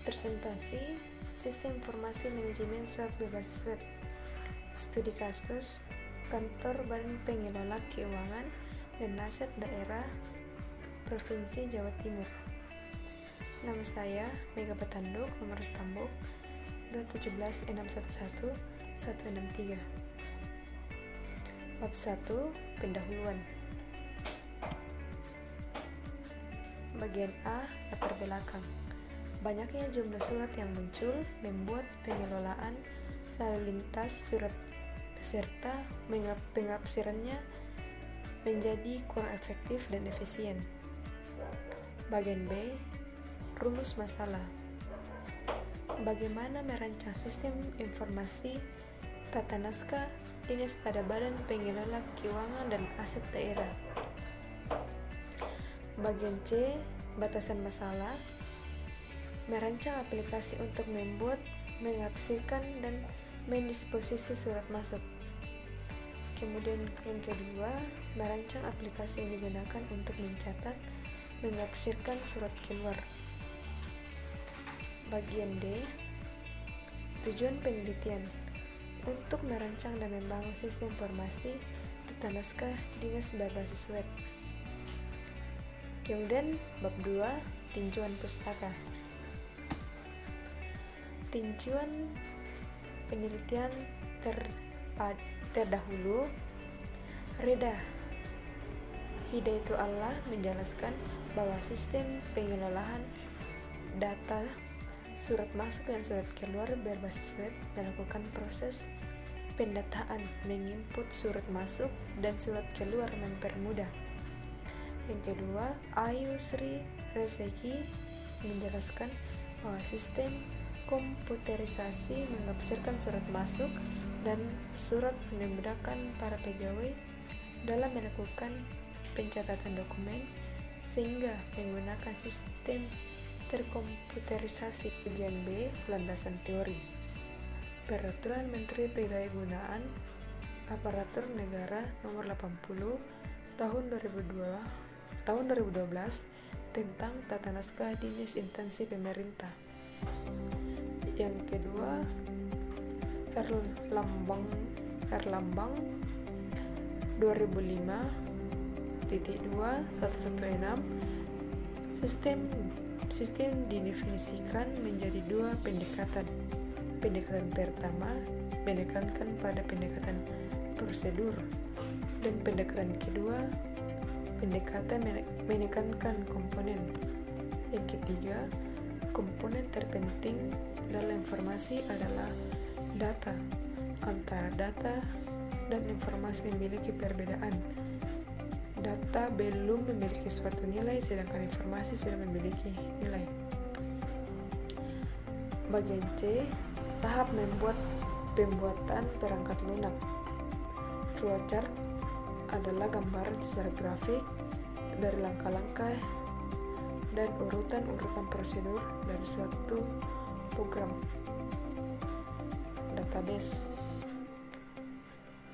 Presentasi Sistem Informasi Manajemen Surat berbasis web. Studi kasus Kantor Badan Pengelola Keuangan dan Aset Daerah Provinsi Jawa Timur. Nama saya Mega Batanduk, nomor stambuk 217611163. Bab 1. Pendahuluan. Bagian A. Latar belakang. Banyaknya jumlah surat yang muncul membuat pengelolaan lalu lintas surat beserta pengapsirannya menjadi kurang efektif dan efisien. Bagian B. Rumus masalah. Bagaimana merancang sistem informasi tata naskah dinas pada Badan Pengelola Keuangan dan Aset Daerah. Bagian C. Batasan masalah. Merancang aplikasi untuk membuat, mengaplikasikan, dan mendisposisi surat masuk. Kemudian yang kedua, merancang aplikasi yang digunakan untuk mencatat, mengaplikasikan surat keluar. Bagian D. Tujuan penelitian. Untuk merancang dan membangun sistem informasi tata naskah dinas berbasis web. Kemudian bab 2. Tinjauan pustaka. Tinjauan penelitian terdahulu. Reda Hidayatullah menjelaskan bahwa sistem pengelolaan data surat masuk dan surat keluar berbasis web melakukan proses pendataan, menginput surat masuk dan surat keluar mempermudah. Yang kedua, Ayu Sri Rezeki menjelaskan bahwa sistem komputerisasi mengaplikasikan surat masuk dan surat memudahkan para pegawai dalam melakukan pencatatan dokumen sehingga menggunakan sistem terkomputerisasi. Bagian B. Landasan teori. Peraturan Menteri Pendayaan Aparatur Negara Nomor 80 Tahun 2012 tentang tata naskah dinas instansi pemerintah. Yang kedua, Erlambang 2005.2.116. Sistem didefinisikan menjadi dua pendekatan. Pendekatan pertama menekankan pada pendekatan prosedur, dan pendekatan kedua pendekatan menekankan komponen. Yang ketiga, komponen terpenting dalam informasi adalah data. Antara data dan informasi memiliki perbedaan. Data belum memiliki suatu nilai, sedangkan informasi sudah memiliki nilai. Bagian C. Tahap pembuatan perangkat lunak. Flowchart adalah gambaran secara grafik dari langkah-langkah dan urutan-urutan prosedur dari suatu program database.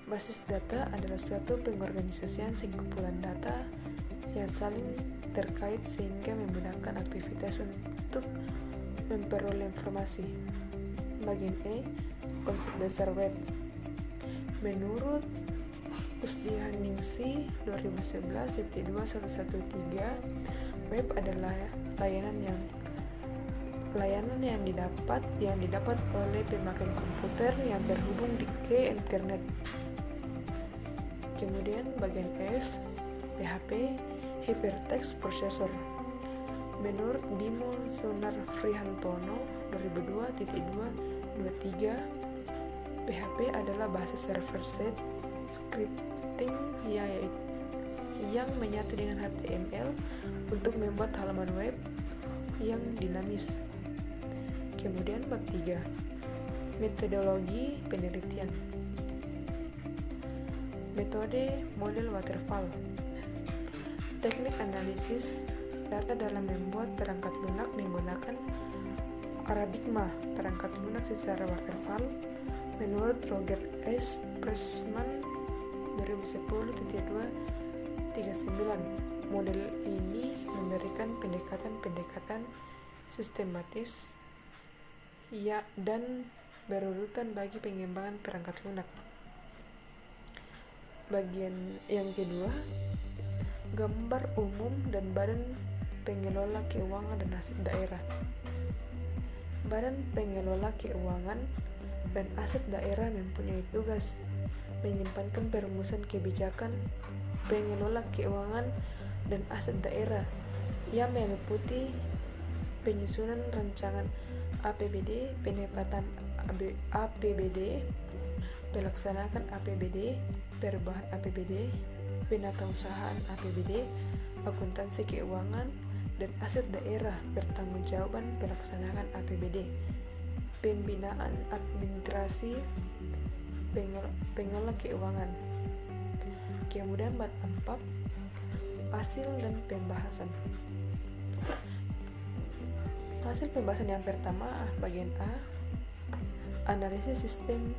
Basis data adalah suatu pengorganisasian kumpulan data yang saling terkait sehingga memudahkan aktivitas untuk memperoleh informasi. Bagian E. Konsep dasar web. Menurut Usdihaningsi 2011.2113, web adalah layanan yang didapat oleh pemakai komputer yang terhubung ke internet. Kemudian bagian F. PHP Hypertext Processor. Menurut Bimo Sunarfrihantono 2002.223, PHP adalah bahasa server-side scripting yang menyatu dengan HTML untuk membuat halaman web yang dinamis. Kemudian bab 3. Metodologi penelitian. Metode model waterfall. Teknik analisis data dalam membuat perangkat lunak menggunakan paradigma perangkat lunak secara waterfall menurut Roger S. Pressman 2010.239. Model ini memberikan pendekatan sistematis ya dan berurutan bagi pengembangan perangkat lunak. Bagian yang kedua, gambar umum dan badan pengelola keuangan dan aset daerah. Badan pengelola keuangan dan aset daerah mempunyai tugas menyimpankan perumusan kebijakan pengelola keuangan dan aset daerah yang meliputi penyusunan rancangan APBD, penempatan APBD, pelaksanaan APBD, perubahan APBD, penatausahaan APBD, akuntansi keuangan, dan aset daerah pertanggungjawaban pelaksanaan APBD, pembinaan administrasi pengelola keuangan. Kemudian bab 4, hasil dan pembahasan. Hasil pembahasan yang pertama, bagian A, analisis sistem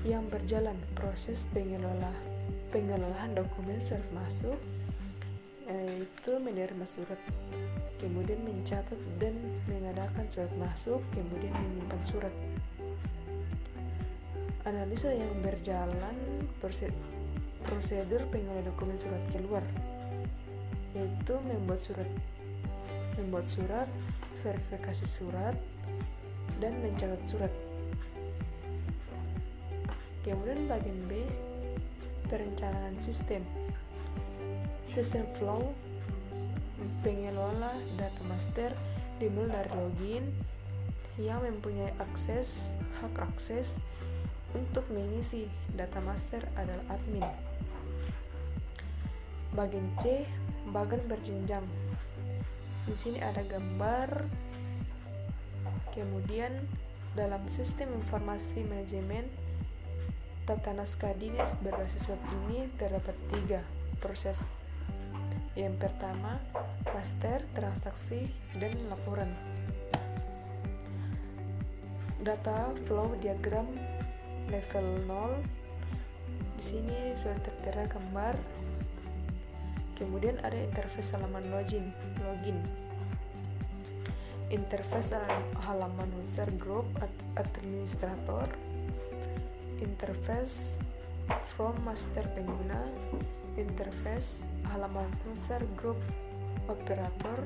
yang berjalan, proses pengelolaan dokumen surat masuk, yaitu menerima surat, kemudian mencatat dan mengadakan surat masuk, kemudian menyimpan surat. Analisa yang berjalan, prosedur pengelolaan dokumen surat keluar, yaitu membuat surat, verifikasi surat, dan mencatat surat. Kemudian bagian B, perencanaan sistem flow pengelola data master dimulai dari login yang mempunyai hak akses untuk mengisi data master adalah admin. Bagian C, bagian berjenjang. Di sini ada gambar. Kemudian dalam sistem informasi manajemen tata naskah dinas berbasis web ini terdapat 3 proses. Yang pertama, master, transaksi, dan laporan. Data flow diagram level 0. Di sini sudah tertera gambar. Kemudian ada interface halaman login. Interface halaman user group administrator. Interface from master pengguna. Interface halaman user group operator.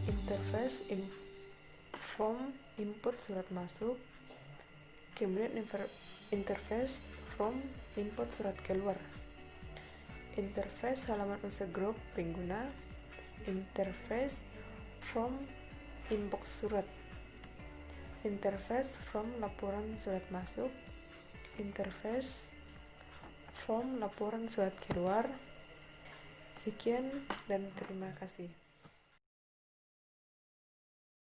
Interface from input surat masuk. Kemudian interface from input surat keluar. Interface halaman user group pengguna. Interface from inbox surat. Interface from laporan surat masuk. Interface from laporan surat keluar. Sekian dan terima kasih.